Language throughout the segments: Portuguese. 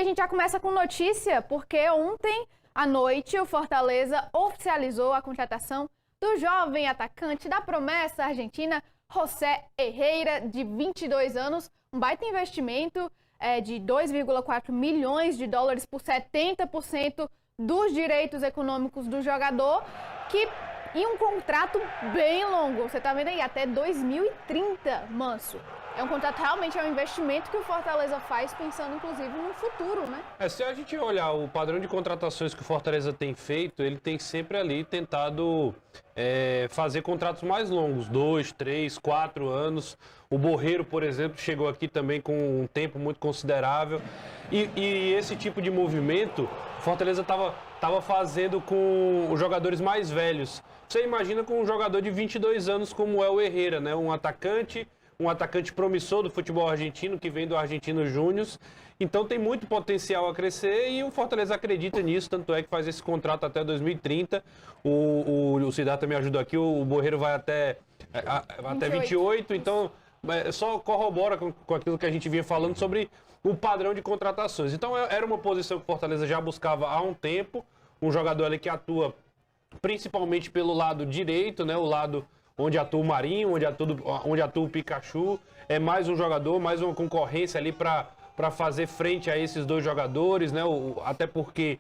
a gente já começa com notícia, porque ontem à noite o Fortaleza oficializou a contratação do jovem atacante da promessa argentina, José Herrera, de 22 anos, um baita investimento de 2,4 milhões de dólares por 70% dos direitos econômicos do jogador, e um contrato bem longo. Você tá vendo aí, até 2030, Manso. É um contrato, realmente é um investimento que o Fortaleza faz pensando, inclusive, no futuro, né? Se a gente olhar o padrão de contratações que o Fortaleza tem feito, ele tem sempre ali tentado fazer contratos mais longos, 2, 3, 4 anos. O Borreiro, por exemplo, chegou aqui também com um tempo muito considerável. E esse tipo de movimento, o Fortaleza estava fazendo com os jogadores mais velhos. Você imagina com um jogador de 22 anos como é o Herrera, né? Um atacante promissor do futebol argentino, que vem do Argentino Júnior. Então tem muito potencial a crescer e o Fortaleza acredita nisso, tanto é que faz esse contrato até 2030. O Siddhartha me ajudou aqui, o Borreiro vai até 28, então só corrobora com aquilo que a gente vinha falando sobre o padrão de contratações. Então era uma posição que o Fortaleza já buscava há um tempo, um jogador ali que atua principalmente pelo lado direito, né, o lado onde atua o Marinho, onde atua o Pikachu. É mais um jogador, mais uma concorrência ali para fazer frente a esses dois jogadores, né? Até porque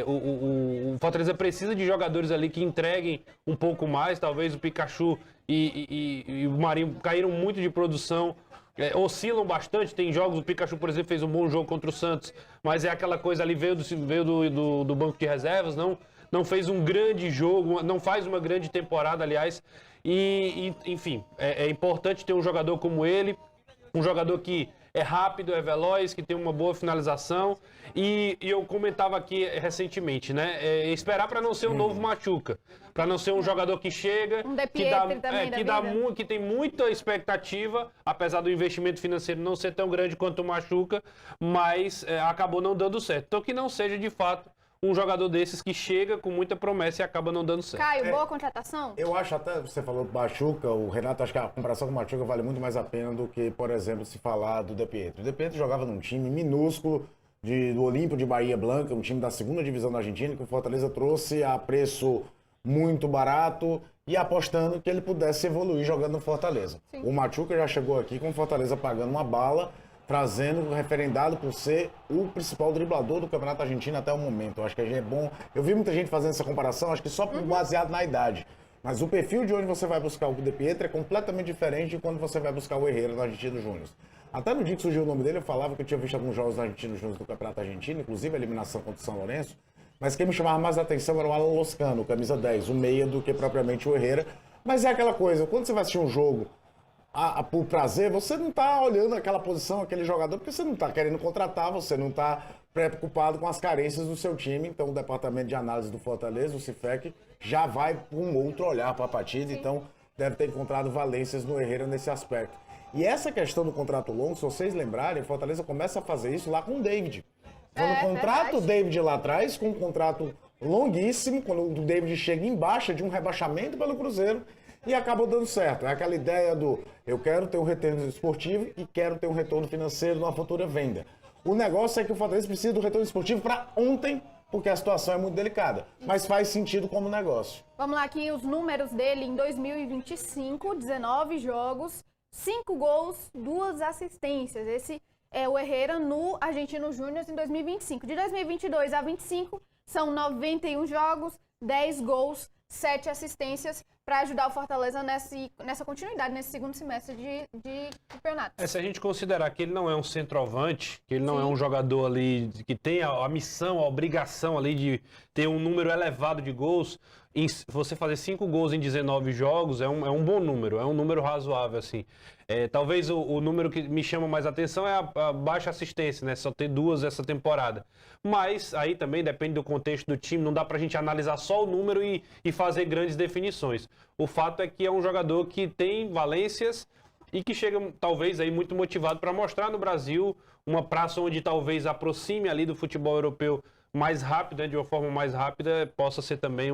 o Fortaleza precisa de jogadores ali que entreguem um pouco mais. Talvez o Pikachu e o Marinho caíram muito de produção, oscilam bastante. Tem jogos, o Pikachu, por exemplo, fez um bom jogo contra o Santos, mas é aquela coisa ali, veio do banco de reservas, não fez um grande jogo, não faz uma grande temporada, aliás. Enfim, é importante ter um jogador como ele, um jogador que é rápido, é veloz, que tem uma boa finalização. E eu comentava aqui recentemente, né? Esperar para não ser um novo Machuca, para não ser um jogador que chega, que tem muita expectativa, apesar do investimento financeiro não ser tão grande quanto o Machuca, mas acabou não dando certo. Então que não seja de fato um jogador desses que chega com muita promessa e acaba não dando certo. Caio, boa contratação? Eu acho até, você falou do Machuca, o Renato, acho que a comparação com o Machuca vale muito mais a pena do que, por exemplo, se falar do De Pietro. O De Pietro jogava num time minúsculo do Olímpio de Bahia Blanca, um time da segunda divisão da Argentina, que o Fortaleza trouxe a preço muito barato e apostando que ele pudesse evoluir jogando no Fortaleza. Sim. O Machuca já chegou aqui com o Fortaleza pagando uma bala, trazendo referendado por ser o principal driblador do Campeonato Argentino até o momento. Eu acho que é bom. Eu vi muita gente fazendo essa comparação, acho que só baseado na idade. Mas o perfil de onde você vai buscar o De Pietro é completamente diferente de quando você vai buscar o Herrera no Argentino Júnior. Até no dia que surgiu o nome dele, eu falava que eu tinha visto alguns jogos do Argentino Júnior do Campeonato Argentino, inclusive a eliminação contra o São Lourenço. Mas quem me chamava mais a atenção era o Alan Loscano, camisa 10, o meia, do que propriamente o Herrera. Mas é aquela coisa, quando você vai assistir um jogo por prazer, você não está olhando aquela posição, aquele jogador, porque você não está querendo contratar, você não está preocupado com as carências do seu time. Então o departamento de análise do Fortaleza, o CIFEC, já vai com um outro olhar para a partida. Sim. Então deve ter encontrado valências no Herrera nesse aspecto. E essa questão do contrato longo, se vocês lembrarem, o Fortaleza começa a fazer isso lá com o David. Quando contrata o David lá atrás, com um contrato longuíssimo, quando o David chega em baixa de um rebaixamento pelo Cruzeiro, e acabou dando certo. É aquela ideia do eu quero ter um retorno esportivo e quero ter um retorno financeiro numa futura venda. O negócio é que o Fortaleza precisa do retorno esportivo para ontem, porque a situação é muito delicada. Mas faz sentido como negócio. Vamos lá, aqui os números dele em 2025, 19 jogos, 5 gols, 2 assistências. Esse é o Herrera no Argentino Júnior em 2025. De 2022 a 25, são 91 jogos, 10 gols, 7 assistências, para ajudar o Fortaleza nessa continuidade, nesse segundo semestre de campeonato. Se a gente considerar que ele não é um centroavante, que ele não é um jogador ali que tem a missão, a obrigação ali de ter um número elevado de gols, você fazer 5 gols em 19 jogos é um bom número, é um número razoável, assim. Talvez o número que me chama mais atenção é a baixa assistência, né? Só ter 2 essa temporada. Mas aí também depende do contexto do time, não dá pra gente analisar só o número e fazer grandes definições. O fato é que é um jogador que tem valências e que chega talvez aí muito motivado para mostrar no Brasil uma praça onde talvez aproxime ali do futebol europeu mais rápido, né? De uma forma mais rápida, possa ser também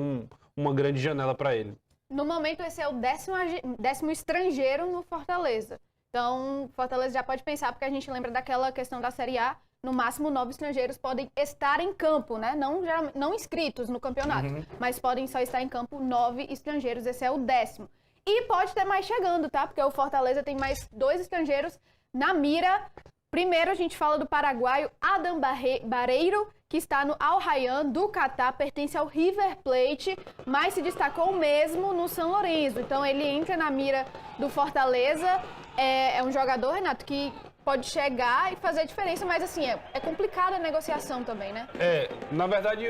uma grande janela para ele. No momento, esse é o 10º estrangeiro no Fortaleza. Então, Fortaleza já pode pensar, porque a gente lembra daquela questão da Série A, no máximo 9 estrangeiros podem estar em campo, né? Não inscritos no campeonato, mas podem só estar em campo 9 estrangeiros, esse é o 10º. E pode ter mais chegando, tá? Porque o Fortaleza tem mais 2 estrangeiros na mira. Primeiro a gente fala do paraguaio Adam Barreiro, que está no Al Rayyan do Catar, pertence ao River Plate, mas se destacou mesmo no São Lourenço. Então ele entra na mira do Fortaleza, é um jogador, Renato, que pode chegar e fazer a diferença, mas assim, é complicada a negociação também, né? Na verdade,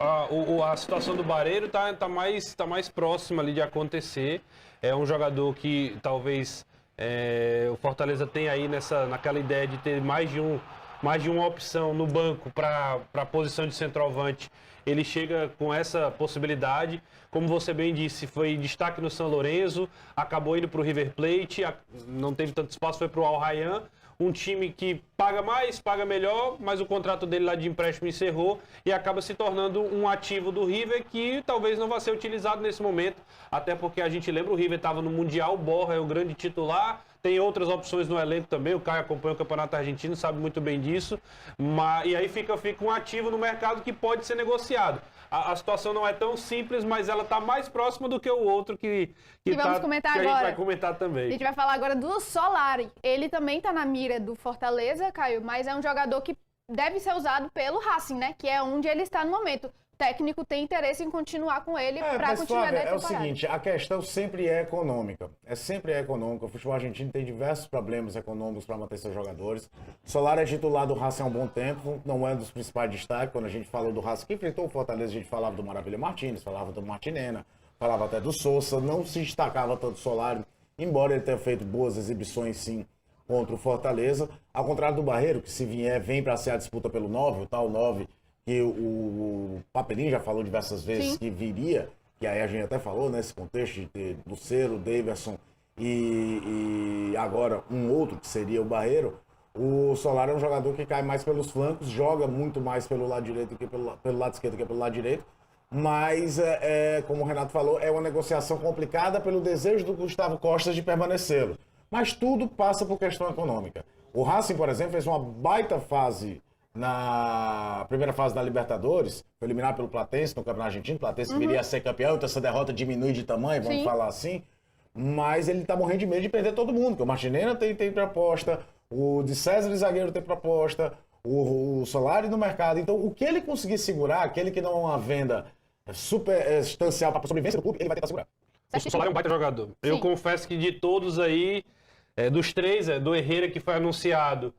a situação do Barreiro tá mais próxima ali de acontecer. É um jogador que talvez o Fortaleza tenha aí naquela ideia de ter mais de uma opção no banco para a posição de centroavante. Ele chega com essa possibilidade. Como você bem disse, foi destaque no São Lourenço, acabou indo para o River Plate, não teve tanto espaço, foi para o Al Rayyan. Um time que paga mais, paga melhor, mas o contrato dele lá de empréstimo encerrou e acaba se tornando um ativo do River que talvez não vá ser utilizado nesse momento, até porque a gente lembra, o River estava no Mundial, o Borja é o grande titular, tem outras opções no elenco também, o Caio acompanha o Campeonato Argentino, sabe muito bem disso, e aí fica um ativo no mercado que pode ser negociado. A situação não é tão simples, mas ela está mais próxima do que o outro que vamos comentar agora. A gente vai comentar também. A gente vai falar agora do Solari. Ele também está na mira do Fortaleza, Caio, mas é um jogador que deve ser usado pelo Racing, né? Que é onde ele está no momento. O técnico tem interesse em continuar com ele para continuar a temporada. É o seguinte, a questão sempre é econômica. Sempre é econômica. O futebol argentino tem diversos problemas econômicos para manter seus jogadores. O Solari é titular do Racing há um bom tempo, não é um dos principais destaques. Quando a gente falou do Racing que enfrentou o Fortaleza, a gente falava do Maravilha Martins, falava do Martinena, falava até do Sousa, não se destacava tanto o Solari, embora ele tenha feito boas exibições sim contra o Fortaleza. Ao contrário do Barreiro, que se vier, vem para ser a disputa pelo 9, o tal 9, que o Papelinho já falou diversas vezes que viria, que aí a gente até falou nesse contexto de ter Lucero, Daverson e agora um outro que seria o Barreiro. O Solari é um jogador que cai mais pelos flancos, joga muito mais pelo lado direito que pelo lado esquerdo que pelo lado direito, mas como o Renato falou, é uma negociação complicada pelo desejo do Gustavo Costa de permanecê-lo. Mas tudo passa por questão econômica. O Racing, por exemplo, fez uma baita fase na primeira fase da Libertadores, foi eliminado pelo Platense no Campeonato Argentino. O Platense viria a ser campeão, então essa derrota diminui de tamanho, vamos falar assim. Mas ele tá morrendo de medo de perder todo mundo, porque o Martinena tem proposta, o de César de zagueiro tem proposta, o Solari no mercado. Então, o que ele conseguir segurar, aquele que não é uma venda substancial para a sobrevivência do clube, ele vai tentar segurar. O Solari é um baita jogador. Eu confesso que de todos aí, dos três, do Herrera que foi anunciado,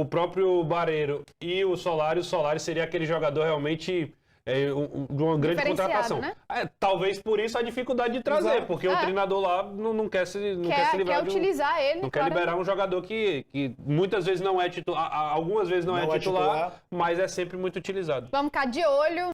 o próprio Barreiro e o Solari seria aquele jogador realmente de uma grande contratação. Né? Talvez por isso a dificuldade de trazer, porque o treinador lá não quer se livrar quer utilizar ele. Não quer liberar um jogador que muitas vezes não é titular, algumas vezes não é titular, mas é sempre muito utilizado. Vamos ficar de olho